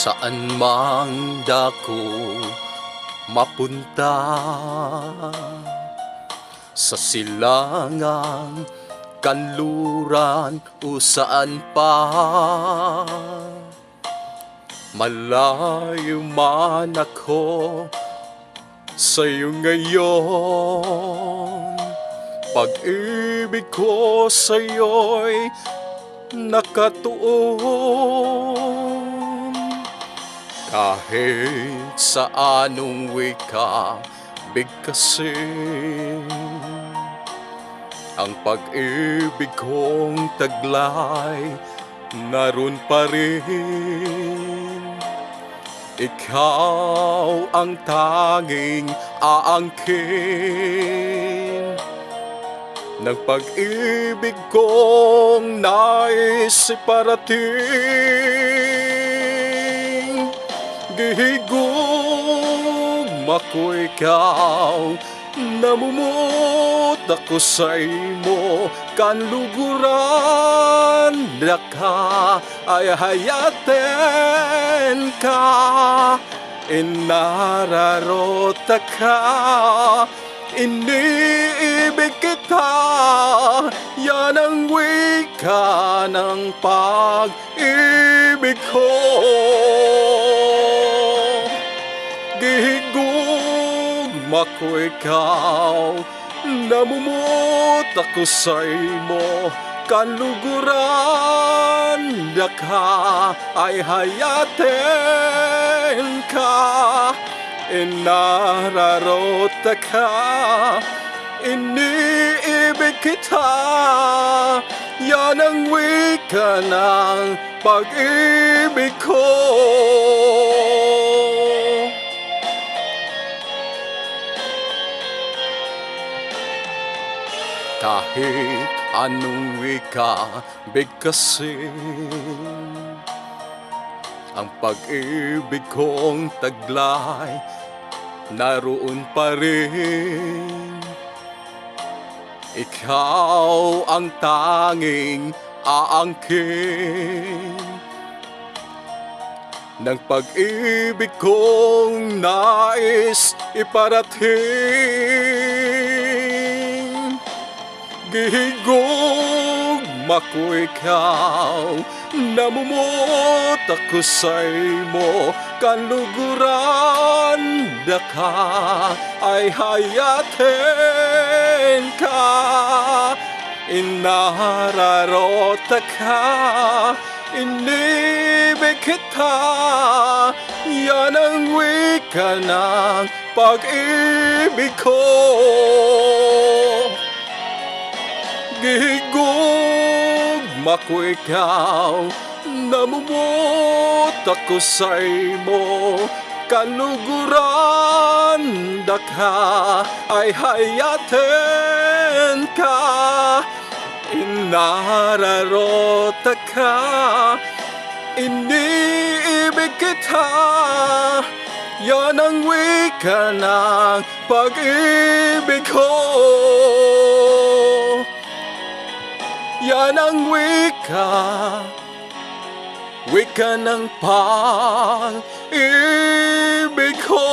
Saan mang dako mapunta, sa silangang kanluran o saan pa, malayo man ako sa'yo ngayon. Pag-ibig ko sa'yo'y nakatuon. Kahit sa anong wika bigkasin, ang pag-ibig kong taglay naroon pa rin. Ikaw ang tanging aangkin ng pag-ibig kong nais iparating. Gihigugma ko ikaw, namumut ako sa imo, kanluguran na ka ay hayaten ka, inararota ka, iniibig kita, yan ang wika ng pag-ibig ko. Gihigugma ko ikaw, namumut ako sa imo, kanluguran na ka ay hayaten ka, inararota ka, iniibig kita, yan ang wika ng pag-ibig ko. Kahit anong wika bigkasin, ang pag-ibig kong taglay naroon pa rin. Ikaw ang tanging aangkin ng pag-ibig kong nais iparating. Gihigugma ko ikaw, namumut ako sa imo, kanluguran na ka ay hayaten ka, inararota ka, inibig kita, yan ang wika ng pag-ibig ko. Gihigugma ko ikaw, namumut ako sa imo, kanluguran na ka ay hayaten ka, inararota ka, iniibig kita, yan ang wika ng pag-ibig ko. Yan ang wika ng pag-ibig ko.